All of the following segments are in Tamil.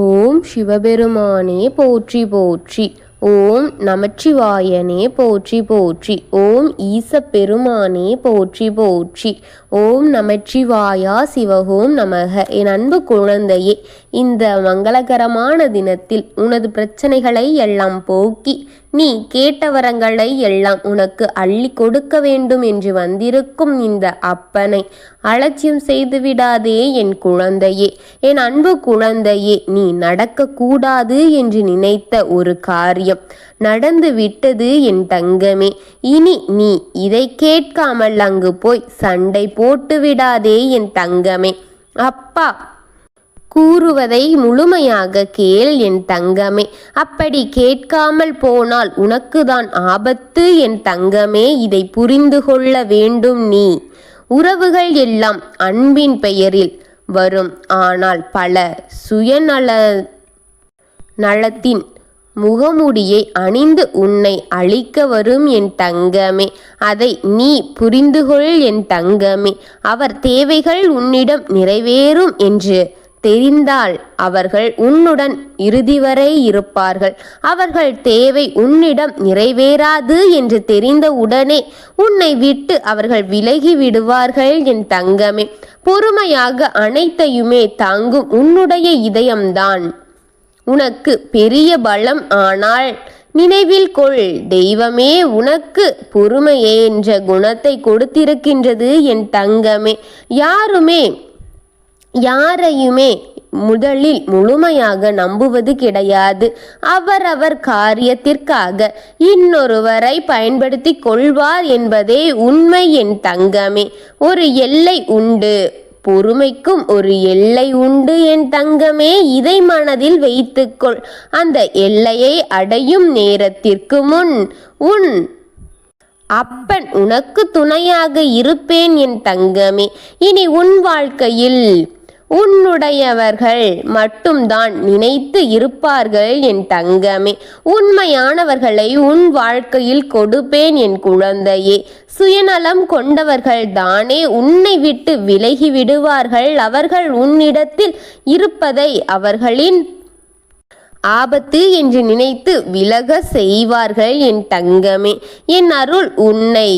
ஓம் சிவபெருமானே போற்றி போற்றி. ஓம் நமச்சிவாயனே போற்றி போற்றி. ஓம் ஈசப்பெருமானே போற்றி போற்றி. ஓம் நமச்சிவாயா சிவகோம் நமக. என் அன்பு குழந்தையே, இந்த மங்களகரமான தினத்தில் உனது பிரச்சனைகளை எல்லாம் போக்கி நீ கேட்ட வரங்களை எல்லாம் உனக்கு அள்ளி கொடுக்க வேண்டும் என்று வந்திருக்கும் இந்த அப்பனை அலட்சியம் செய்து விடாதே என் குழந்தையே. என் அன்பு குழந்தையே, நீ நடக்கக்கூடாது என்று நினைத்த ஒரு காரியம் நடந்து விட்டது என் தங்கமே. இனி நீ இதை கேட்காமல் அங்கு போய் சண்டை போட்டு விடாதே என் தங்கமே. அப்பா கூறுவதை முழுமையாக கேள் என் தங்கமே. அப்படி கேட்காமல் போனால் உனக்குதான் ஆபத்து என் தங்கமே. இதை புரிந்து கொள்ள வேண்டும் நீ. உறவுகள் எல்லாம் அன்பின் பெயரில் வரும். ஆனால் பல நலத்தின் முகமுடியை அணிந்து உன்னை அழிக்க வரும் என் தங்கமே. அதை நீ புரிந்துகொள் என் தங்கமே. அவர் தேவைகள் உன்னிடம் நிறைவேறும் என்று தெரிந்தால் அவர்கள் உன்னுடன் இறுதி வரை இருப்பார்கள். அவர்கள் தேவை உன்னிடம் நிறைவேறாது என்று தெரிந்த உடனே உன்னை விட்டு அவர்கள் விலகி விடுவார்கள் என் தங்கமே. பொறுமையாக அனைத்தையுமே தாங்கும் உன்னுடைய இதயம்தான் உனக்கு பெரிய பலம். ஆனால் நினைவில் கொள், தெய்வமே உனக்கு பொறுமை என்ற குணத்தை கொடுத்திருக்கின்றது என் தங்கமே. யாரையுமே முதலில் முழுமையாக நம்புவது கிடையாது. அவரவர் காரியத்திற்காக இன்னொருவரை பயன்படுத்தி கொள்வார் என்பதே உண்மை என் தங்கமே. ஒரு எல்லை உண்டு, பொறுமைக்கும் ஒரு எல்லை உண்டு என் தங்கமே. இதை மனதில் வைத்துக்கொள். அந்த எல்லையை அடையும் நேரத்திற்கு முன் உன் அப்பன் உனக்கு துணையாக இருப்பேன் என் தங்கமே. இனி உன் வாழ்க்கையில் உன்னுடையவர்கள் மட்டும்தான் நினைத்து இருப்பார்கள் என் தங்கமே. உண்மையானவர்களை உன் வாழ்க்கையில் கொடுப்பேன் என் குழந்தையே. சுயநலம் கொண்டவர்கள் தானே உன்னை விட்டு விலகி விடுவார்கள். அவர்கள் உன்னிடத்தில் இருப்பதை அவர்களின் ஆபத்து என்று நினைத்து விலக செய்வார்கள் என் தங்கமே. என் அருள் உன்னை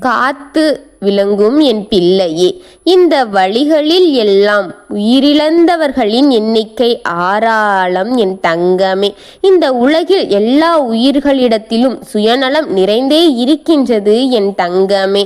காத்து விளங்கும் என் பிள்ளையே. இந்த வழிகளில் எல்லாம் உயிரிழந்தவர்களின் எண்ணிக்கை ஆறாளம் என் தங்கமே. இந்த உலகில் எல்லா உயிர்களிடத்திலும் சுயநலம் நிறைந்தே இருக்கின்றது என் தங்கமே.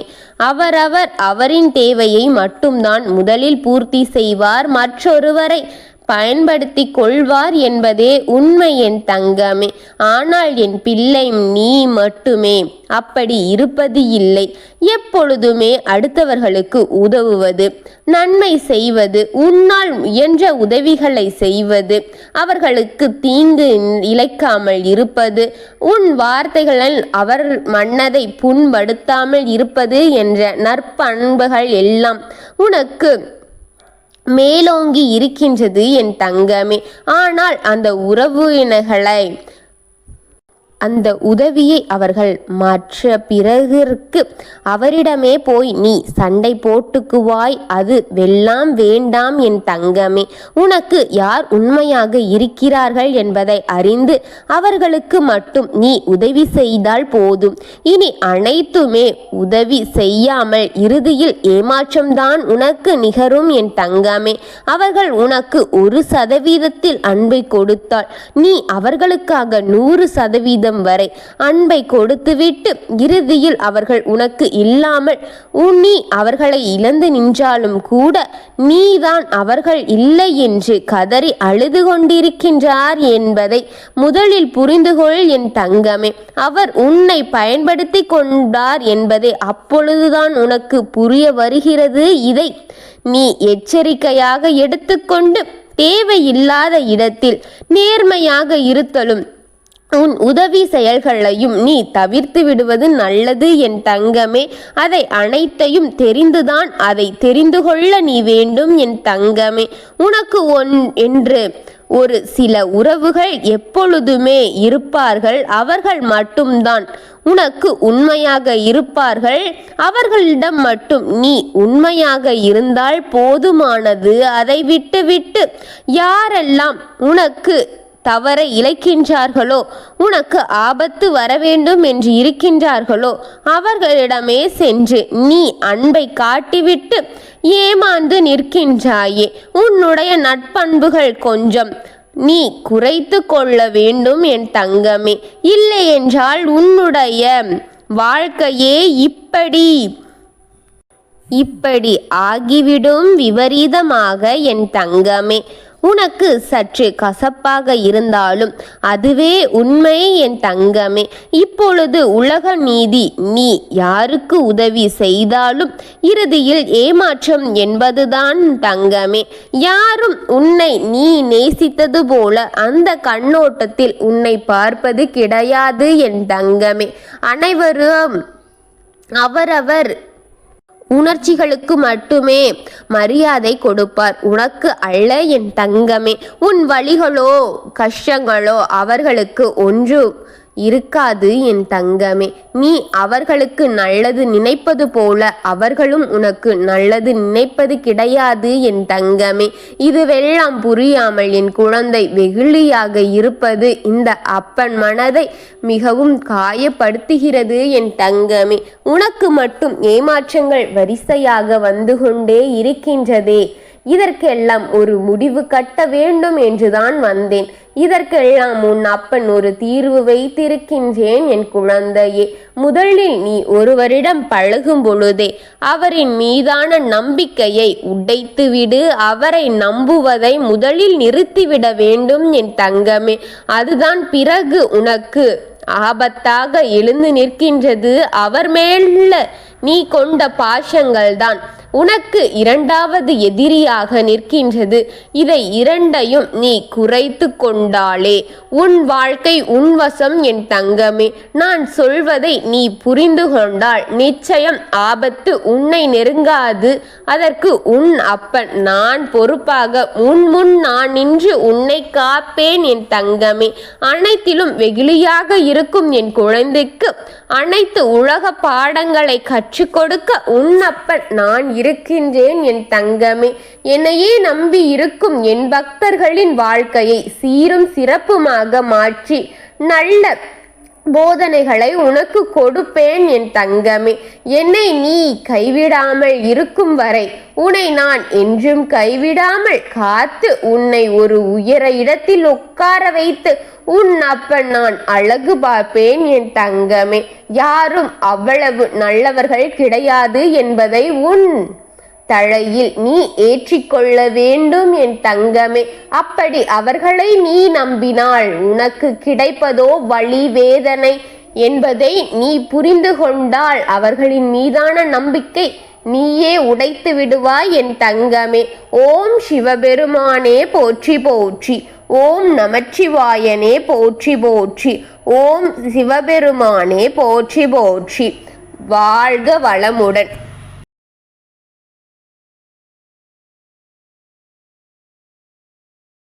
அவரின் தேவையை மட்டும்தான் முதலில் பூர்த்தி செய்வார். மற்றொருவரை பயன்படுத்தி கொள்வார் என்பதே உண்மை என் தங்கமே. ஆனால் என் பிள்ளை, நீ மட்டுமே அப்படி இருப்பது இல்லை. எப்பொழுதுமே அடுத்தவர்களுக்கு உதவுவது, நன்மை செய்வது, உன்னால் முயன்ற உதவிகளை செய்வது, அவர்களுக்கு தீங்கு இழைக்காமல் இருப்பது, உன் வார்த்தைகளில் அவர் மனதை புண்படுத்தாமல் இருப்பது என்ற நற்பண்புகள் எல்லாம் உனக்கு மேலோங்கி இருக்கின்றது என் தங்கமே. ஆனால் அந்த உதவியை அவர்கள் மற்ற பிறகு அவரிடமே போய் நீ சண்டை போட்டுக்குவாய். அது வெல்லாம் வேண்டாம் என் தங்கமே. உனக்கு யார் உண்மையாக இருக்கிறார்கள் என்பதை அறிந்து அவர்களுக்கு மட்டும் நீ உதவி செய்தால் போதும். இனி அனைத்துமே உதவி செய்யாமல் இறுதியில் ஏமாற்றம்தான் உனக்கு நிகரும் என் தங்கமே. அவர்கள் உனக்கு 1% அன்பை கொடுத்தால் நீ அவர்களுக்காக 100% வரை அன்பை கொடுத்துவிட்டு இறுதியில் அவர்கள் உனக்கு இல்லாமல் நீ அவர்களை இழந்து நின்றாலும் கூட நீதான் அவர்கள் இல்லை என்று கதறி அழுது கொண்டிருக்கின்றார் என்பதை முதலில் புரிந்துகொள் என் தங்கமே. அவர் உன்னை பயன்படுத்தி கொண்டார் என்பதை அப்பொழுதுதான் உனக்கு புரிய வருகிறது. இதை நீ எச்சரிக்கையாக எடுத்துக்கொண்டு தேவையில்லாத இடத்தில் நேர்மையாக இருத்தலும் உன் உதவி செயல்களையும் நீ தவிர்த்து விடுவது நல்லது என் தங்கமே. அதை அனைத்தையும் தெரிந்துதான் அதை தெரிந்து கொள்ள நீ வேண்டும் என் தங்கமே. உனக்கு என்று ஒரு சில உறவுகள் எப்பொழுதுமே இருப்பார்கள். அவர்கள் மட்டும்தான் உனக்கு உண்மையாக இருப்பார்கள். அவர்களிடம் மட்டும் நீ உண்மையாக இருந்தால் போதுமானது. அதை விட்டுவிட்டு யாரெல்லாம் உனக்கு தவறை இழைக்கின்றார்களோ, உனக்கு ஆபத்து வர வேண்டும் என்று இருக்கின்றார்களோ அவர்களிடமே சென்று நீ அன்பை காட்டிவிட்டு ஏமாந்து நிற்கின்றாயே. உன்னுடைய நட்பண்புகள் கொஞ்சம் நீ குறைத்து கொள்ள வேண்டும் என் தங்கமே. இல்லை என்றால் உன்னுடைய வாழ்க்கையே இப்படி ஆகிவிடும் விபரீதமாக என் தங்கமே. உனக்கு சற்று கசப்பாக இருந்தாலும் அதுவே உண்மை என் தங்கமே. இப்பொழுது உலக நீதி, நீ யாருக்கு உதவி செய்தாலும் இறுதியில் ஏமாற்றம் என்பதுதான் தங்கமே. யாரும் உன்னை நீ நேசித்தது போல அந்த கண்ணோட்டத்தில் உன்னை பார்ப்பது கிடையாது என் தங்கமே. அனைவரும் அவரவர் உணர்ச்சிகளுக்கு மட்டுமே மரியாதை கொடுப்பார், உனக்கு அல்ல என் தங்கமே. உன் வலிகளோ கஷ்டங்களோ அவர்களுக்கு ஒன்றும் இருக்காது என் தங்கமே. நீ அவர்களுக்கு நல்லது நினைப்பது போல அவர்களும் உனக்கு நல்லது நினைப்பது கிடையாது என் தங்கமே. இதுவெல்லாம் புரியாமல் என் குழந்தை வெகுளியாக இருப்பது இந்த அப்பன் மனதை மிகவும் காயப்படுத்துகிறது என் தங்கமே. உனக்கு மட்டும் ஏமாற்றங்கள் வரிசையாக வந்து கொண்டே இருக்கின்றதே. இதற்கெல்லாம் ஒரு முடிவு கட்ட வேண்டும் என்றுதான் வந்தேன். இதற்கெல்லாம் உன் அப்பன் ஒரு தீர்வு வைத்திருக்கின்றேன் என் குழந்தையே. முதலில் நீ ஒருவரிடம் பழகும் பொழுதே அவரின் மீதான நம்பிக்கையை உடைத்துவிடு. அவரை நம்புவதை முதலில் நிறுத்திவிட வேண்டும் என் தங்கமே. அதுதான் பிறகு உனக்கு ஆபத்தாக எழுந்து நிற்கின்றது. அவர் மேல நீ கொண்ட பாசங்கள்தான் உனக்கு இரண்டாவது எதிரியாக நிற்கின்றது. இதை இரண்டையும் நீ குறைத்து கொண்டாலே உன் வாழ்க்கை உன் வசம் என் தங்கமே. நான் சொல்வதை நீ புரிந்து கொண்டால் நிச்சயம் ஆபத்து உன்னை நெருங்காது. அதற்கு உன் அப்பன் நான் பொறுப்பாக முன் நான் நின்று உன்னை காப்பேன் என் தங்கமே. அனைத்திலும் வெகுளியாக இருக்கும் என் குழந்தைக்கு அனைத்து உலக பாடங்களை கற்றுக் கொடுக்க உன் அப்பன் நான் இருக்கின்றேன் என் தங்கமே. என்னையே நம்பி இருக்கும் என் பக்தர்களின் வாழ்க்கையை சீரும் சிறப்புமாக மாற்றி நல்ல போதனைகளை உனக்கு கொடுப்பேன் என் தங்கமே. என்னை நீ கைவிடாமல் இருக்கும் வரை உன்னை நான் என்றும் கைவிடாமல் காத்து உன்னை ஒரு உயர இடத்தில் உட்கார வைத்து உன் அப்பன் நான் அழகு பார்ப்பேன் என் தங்கமே. யாரும் அவ்வளவு நல்லவர்கள் கிடையாது என்பதை உன் தலையில் நீ ஏற்றிக்கொள்ள வேண்டும் என் தங்கமே. அப்படி அவர்களை நீ நம்பினால் உனக்கு கிடைப்பதோ வலி வேதனை என்பதை நீ புரிந்து கொண்டால் அவர்களின் மீதான நம்பிக்கை நீயே உடைத்து விடுவாய் என் தங்கமே. ஓம் சிவபெருமானே போற்றி போற்றி. ஓம் நமச்சிவாயனே போற்றி போற்றி. ஓம் சிவபெருமானே போற்றி போற்றி. வாழ்க வளமுடன்.